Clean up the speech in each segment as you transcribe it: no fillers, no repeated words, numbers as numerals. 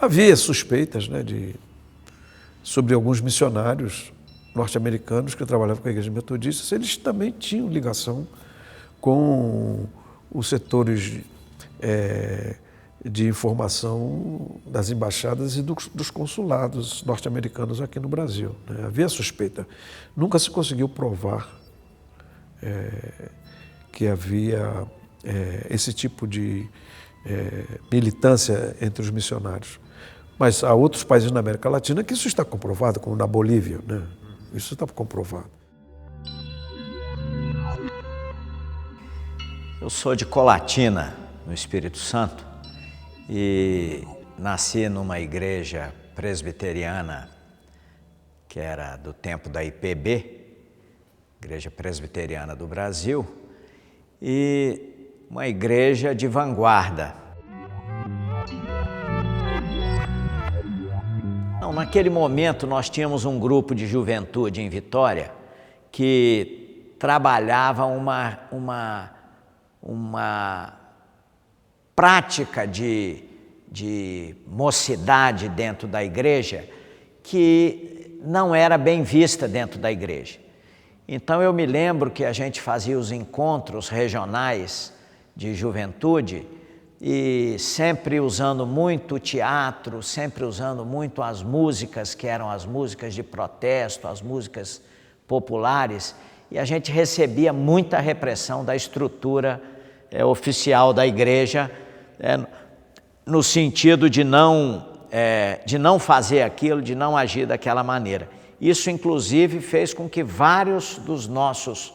Havia suspeitas, né, sobre alguns missionários norte-americanos que trabalhavam com a Igreja Metodista, eles também tinham ligação com os setores de informação das embaixadas e dos consulados norte-americanos aqui no Brasil, né? Havia suspeita. Nunca se conseguiu provar que havia esse tipo de militância entre os missionários. Mas há outros países na América Latina que isso está comprovado, como na Bolívia, né? Isso está comprovado. Eu sou de Colatina, no Espírito Santo, e nasci numa igreja presbiteriana que era do tempo da IPB, Igreja Presbiteriana do Brasil, e uma igreja de vanguarda. Naquele momento nós tínhamos um grupo de juventude em Vitória que trabalhava uma prática de mocidade dentro da igreja que não era bem vista dentro da igreja. Então eu me lembro que a gente fazia os encontros regionais de juventude e sempre usando muito teatro, sempre usando muito as músicas que eram as músicas de protesto, as músicas populares, e a gente recebia muita repressão da estrutura oficial da igreja, no sentido de não fazer aquilo, de não agir daquela maneira. Isso, inclusive, fez com que vários dos nossos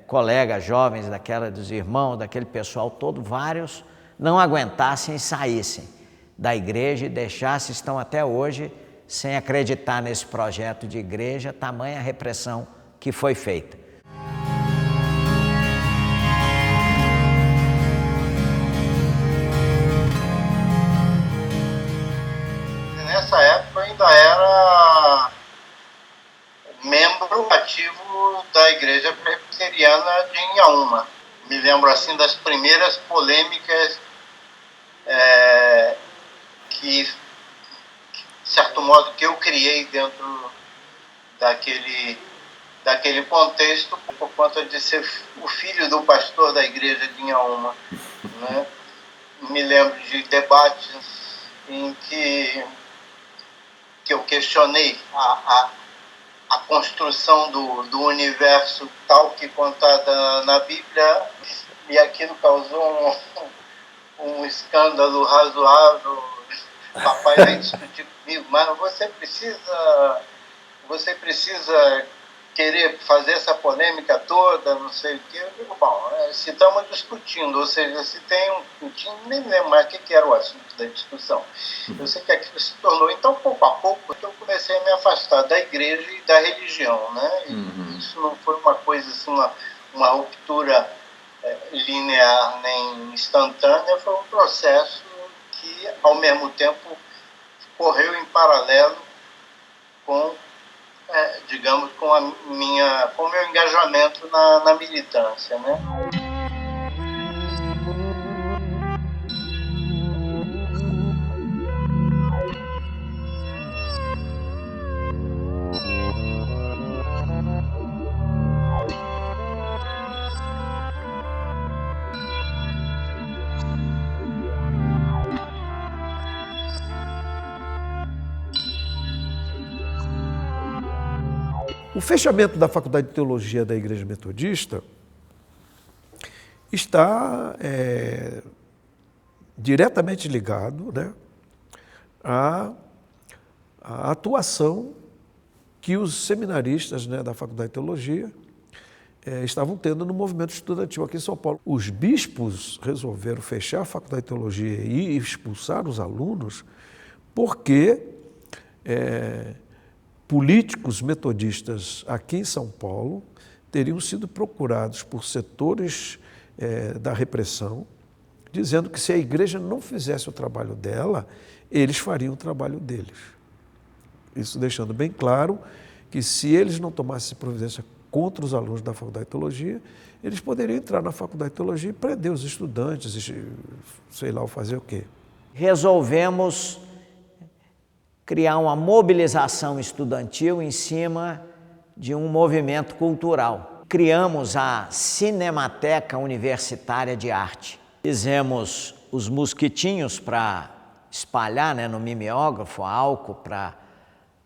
colegas jovens, dos irmãos, daquele pessoal todo, vários não aguentassem e saíssem da igreja e estão até hoje sem acreditar nesse projeto de igreja, tamanha repressão que foi feita. Nessa época eu ainda era membro ativo da Igreja Presbiteriana de Inhaúma. Me lembro assim das primeiras polêmicas que, de certo modo, que eu criei dentro daquele contexto, por conta de ser o filho do pastor da igreja de Inhaúma, né? Me lembro de debates em que eu questionei a construção do universo tal que contada na Bíblia, e aquilo causou um escândalo razoável. Papai veio discutir comigo, mas você precisa querer fazer essa polêmica toda, não sei o quê. Eu digo, bom, se estamos discutindo, ou seja, se tem nem lembro mais o que era o assunto da discussão. Eu sei que aquilo se tornou, então, pouco a pouco, eu comecei a me afastar da igreja e da religião, né? E isso não foi uma coisa assim, uma ruptura linear nem instantânea, foi um processo que, ao mesmo tempo, correu em paralelo com, digamos, com o meu engajamento na militância, né? O fechamento da Faculdade de Teologia da Igreja Metodista está diretamente ligado, né, à atuação que os seminaristas, né, da Faculdade de Teologia estavam tendo no movimento estudantil aqui em São Paulo. Os bispos resolveram fechar a Faculdade de Teologia e expulsar os alunos porque políticos metodistas aqui em São Paulo teriam sido procurados por setores da repressão, dizendo que se a igreja não fizesse o trabalho dela, eles fariam o trabalho deles. Isso deixando bem claro que se eles não tomassem providência contra os alunos da Faculdade de Teologia, eles poderiam entrar na Faculdade de Teologia e prender os estudantes, sei lá, fazer o quê. Resolvemos criar uma mobilização estudantil em cima de um movimento cultural. Criamos a Cinemateca Universitária de Arte. Fizemos os mosquitinhos para espalhar, né, no mimeógrafo, álcool para,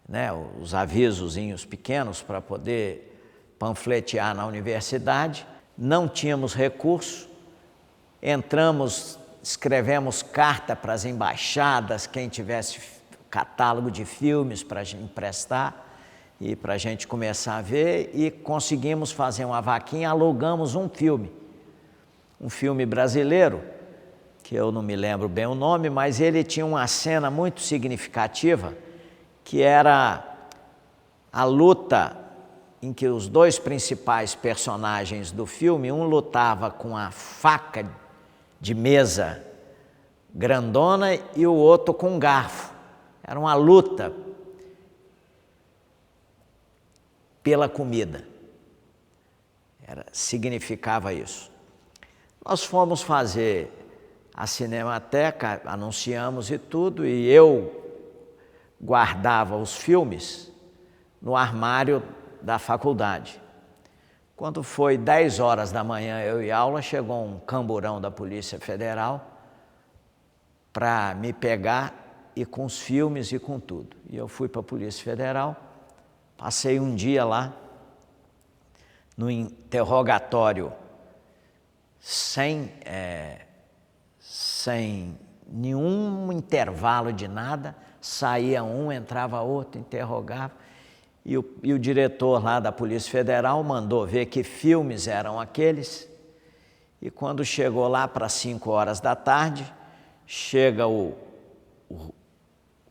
né, os avisozinhos pequenos para poder panfletear na universidade. Não tínhamos recurso, entramos, escrevemos carta para as embaixadas, quem tivesse catálogo de filmes para emprestar e para a gente começar a ver, e conseguimos fazer uma vaquinha, alugamos um filme brasileiro, que eu não me lembro bem o nome, mas ele tinha uma cena muito significativa, que era a luta em que os dois principais personagens do filme, um lutava com a faca de mesa grandona e o outro com um garfo. Era uma luta pela comida. Significava isso. Nós fomos fazer a Cinemateca, anunciamos e tudo, e eu guardava os filmes no armário da faculdade. Quando foi 10 horas da manhã, eu e aula, chegou um camburão da Polícia Federal para me pegar, e com os filmes e com tudo. E eu fui para a Polícia Federal, passei um dia lá, no interrogatório, sem nenhum intervalo de nada, saía um, entrava outro, interrogava, e o diretor lá da Polícia Federal mandou ver que filmes eram aqueles, e quando chegou lá para 5 horas da tarde, chega o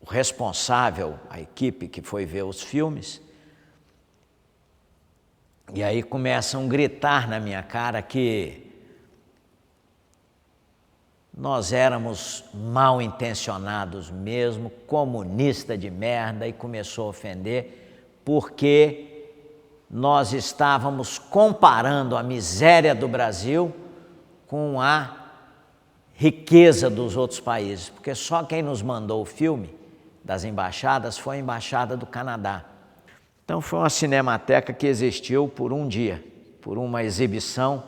responsável, a equipe que foi ver os filmes, e aí começam a gritar na minha cara que nós éramos mal intencionados mesmo, comunista de merda, e começou a ofender, porque nós estávamos comparando a miséria do Brasil com a riqueza dos outros países, porque só quem nos mandou o filme das embaixadas foi a Embaixada do Canadá. Então foi uma cinemateca que existiu por um dia, por uma exibição.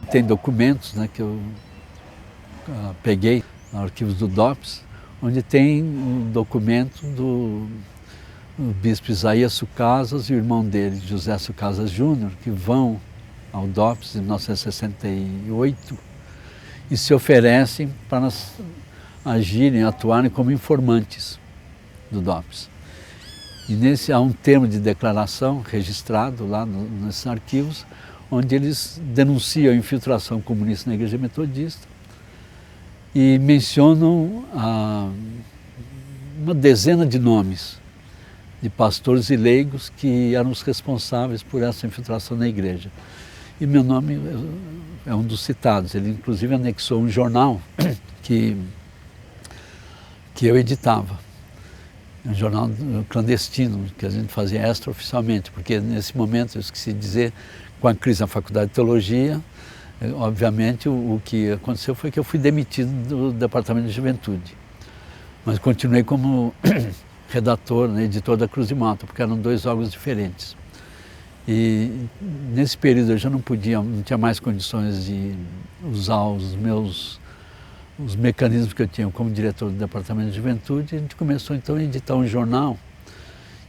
Tem documentos, né, que eu peguei nos arquivos do DOPS, onde tem um documento do bispo Isaías Sucasas e o irmão dele, José Sucasas Júnior, que vão ao DOPS em 1968 e se oferecem para agirem, atuarem como informantes do DOPS. E há um termo de declaração registrado lá nesses arquivos, onde eles denunciam a infiltração comunista na Igreja Metodista e mencionam uma dezena de nomes de pastores e leigos que eram os responsáveis por essa infiltração na igreja. E meu nome é um dos citados. Ele inclusive anexou um jornal que eu editava, um jornal clandestino, que a gente fazia extraoficialmente, porque nesse momento, eu esqueci de dizer, com a crise na Faculdade de Teologia, obviamente o que aconteceu foi que eu fui demitido do Departamento de Juventude, mas continuei como redator, né, editor da Cruz de Malta, porque eram 2 órgãos diferentes. E nesse período eu já não tinha mais condições de usar os mecanismos que eu tinha como diretor do Departamento de Juventude. A gente começou então a editar um jornal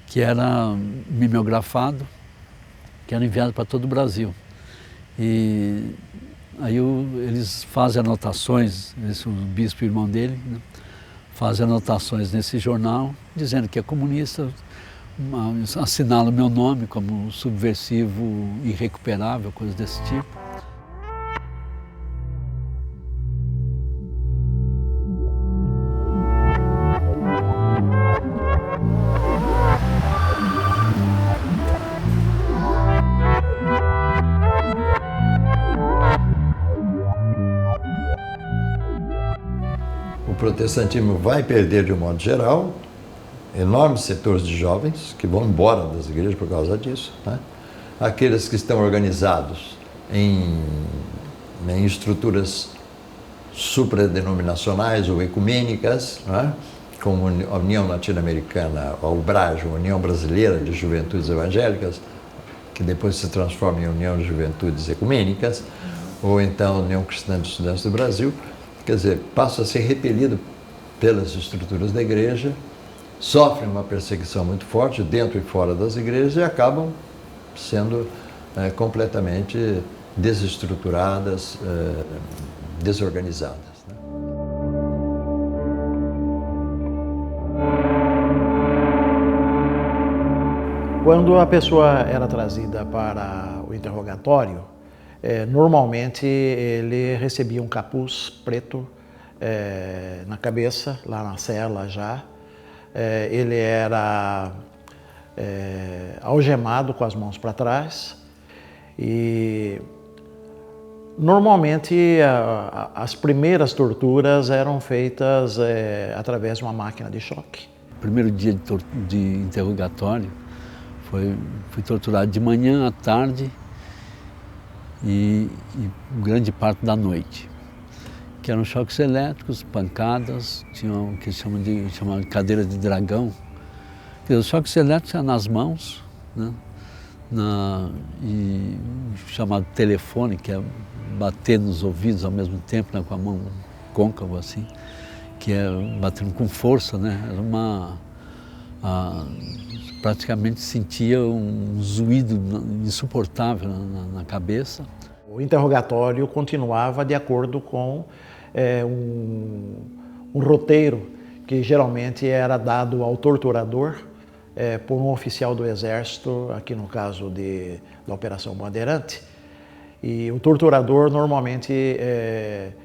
que era mimeografado, que era enviado para todo o Brasil. E aí eles fazem anotações, o bispo e o irmão dele, né, fazem anotações nesse jornal, dizendo que é comunista, assinala o meu nome como subversivo irrecuperável, coisas desse tipo. O protestantismo vai perder, de um modo geral, enormes setores de jovens que vão embora das igrejas por causa disso, né? Aqueles que estão organizados em estruturas supradenominacionais ou ecumênicas, né? Como a União Latino-Americana, a UBRAJ, a União Brasileira de Juventudes Evangélicas, que depois se transforma em União de Juventudes Ecumênicas, ou então a União Cristã de Estudantes do Brasil, quer dizer, passa a ser repelido pelas estruturas da igreja, sofrem uma perseguição muito forte dentro e fora das igrejas e acabam sendo completamente desestruturadas, desorganizadas. Né? Quando a pessoa era trazida para o interrogatório, normalmente ele recebia um capuz preto na cabeça, lá na cela já. Ele era algemado com as mãos para trás e normalmente as primeiras torturas eram feitas através de uma máquina de choque. O primeiro dia de interrogatório fui torturado de manhã à tarde e grande parte da noite, que eram choques elétricos, pancadas, tinham o que chamam de cadeira de dragão. Os choques elétricos eram nas mãos, né? E chamado telefone, que é bater nos ouvidos ao mesmo tempo, né? Com a mão côncava assim, que é batendo com força, né? Era praticamente sentia um zuído insuportável na cabeça. O interrogatório continuava de acordo com um roteiro que geralmente era dado ao torturador por um oficial do Exército, aqui no caso da Operação Bandeirante. E o torturador normalmente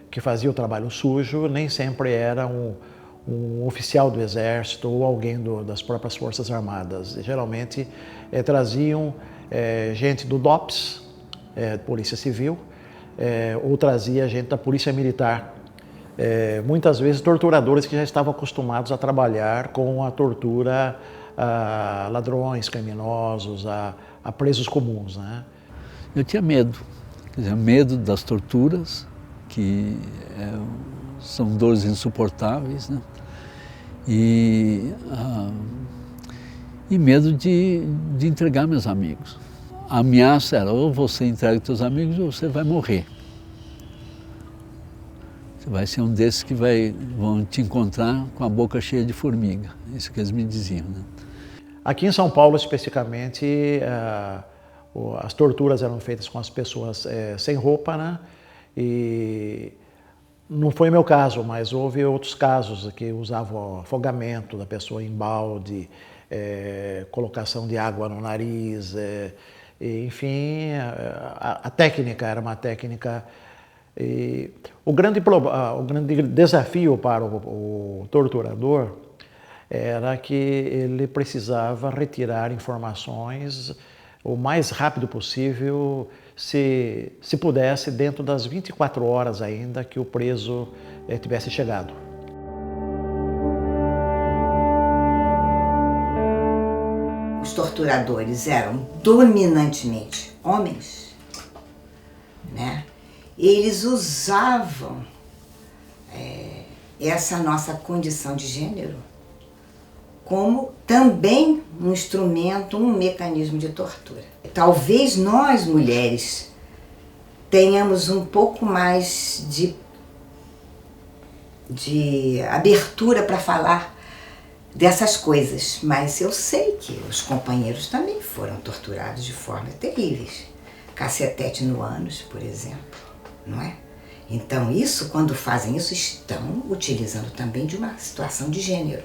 que fazia o trabalho sujo nem sempre era um oficial do Exército ou alguém das próprias Forças Armadas. Geralmente traziam gente do DOPS, Polícia Civil, ou trazia gente da Polícia Militar. Muitas vezes torturadores que já estavam acostumados a trabalhar com a tortura a ladrões, criminosos, a presos comuns, né? Eu tinha medo, quer dizer, medo das torturas, que são dores insuportáveis, né? E medo de entregar meus amigos. A ameaça era, ou você entrega seus amigos ou você vai morrer. Você vai ser um desses que vão te encontrar com a boca cheia de formiga. Isso que eles me diziam, né? Aqui em São Paulo, especificamente, as torturas eram feitas com as pessoas sem roupa, né? E não foi meu caso, mas houve outros casos que usavam afogamento da pessoa em balde, colocação de água no nariz, enfim, a técnica era uma técnica. E o grande desafio para o torturador era que ele precisava retirar informações o mais rápido possível, se pudesse, dentro das 24 horas ainda que o preso tivesse chegado. Os torturadores eram dominantemente homens, né? Eles usavam essa nossa condição de gênero como também um instrumento, um mecanismo de tortura. Talvez nós, mulheres, tenhamos um pouco mais de abertura para falar dessas coisas, mas eu sei que os companheiros também foram torturados de formas terríveis. Cacetete no ânus, por exemplo, não é? Então isso, quando fazem isso, estão utilizando também de uma situação de gênero.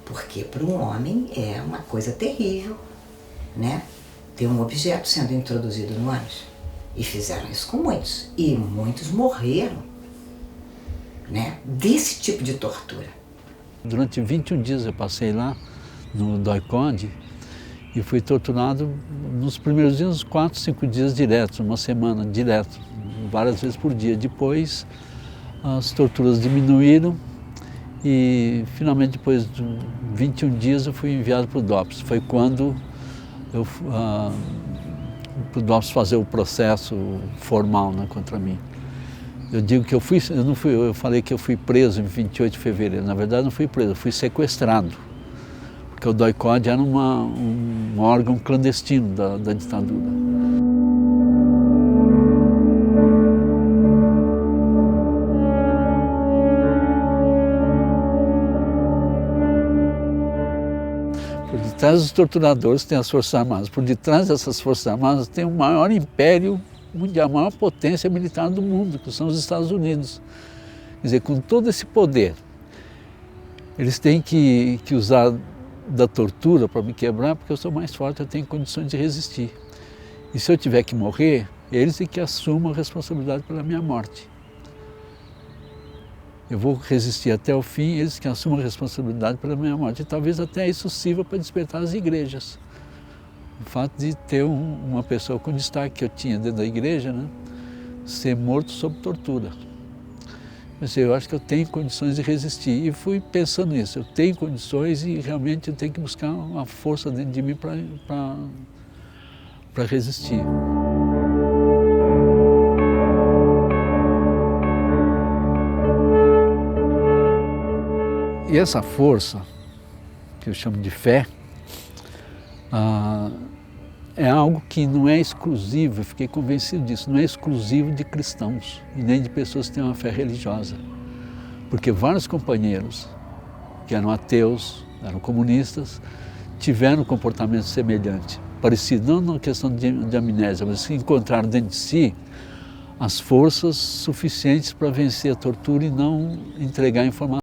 Porque para um homem é uma coisa terrível, né? Ter um objeto sendo introduzido no ânus. E fizeram isso com muitos. E muitos morreram, né? Desse tipo de tortura. Durante 21 dias eu passei lá no DOI-CODE e fui torturado nos primeiros dias, uns 4, 5 dias diretos, uma semana direto, várias vezes por dia. Depois as torturas diminuíram e finalmente depois de 21 dias eu fui enviado para o DOPS. Foi quando eu para o DOPS fazer o processo formal, né, contra mim. Eu digo que eu falei que eu fui preso em 28 de fevereiro. Na verdade, não fui preso, eu fui sequestrado. Porque o DOI-CODE era um órgão clandestino da ditadura. Por detrás dos torturadores tem as Forças Armadas. Por detrás dessas Forças Armadas tem o maior império mundial, a maior potência militar do mundo, que são os Estados Unidos. Quer dizer, com todo esse poder, eles têm que usar da tortura para me quebrar, porque eu sou mais forte, eu tenho condições de resistir. E se eu tiver que morrer, eles é que assumam a responsabilidade pela minha morte. Eu vou resistir até o fim, eles que assumam a responsabilidade pela minha morte. E talvez até isso sirva para despertar as igrejas. O fato de ter uma pessoa com destaque que eu tinha dentro da igreja, né, ser morto sob tortura. Mas eu acho que eu tenho condições de resistir. E fui pensando nisso, eu tenho condições e realmente eu tenho que buscar uma força dentro de mim para resistir. E essa força, que eu chamo de fé, é algo que não é exclusivo, eu fiquei convencido disso, não é exclusivo de cristãos e nem de pessoas que têm uma fé religiosa. Porque vários companheiros que eram ateus, eram comunistas, tiveram um comportamento semelhante, parecido, não na questão de amnésia, mas que encontraram dentro de si as forças suficientes para vencer a tortura e não entregar a informação.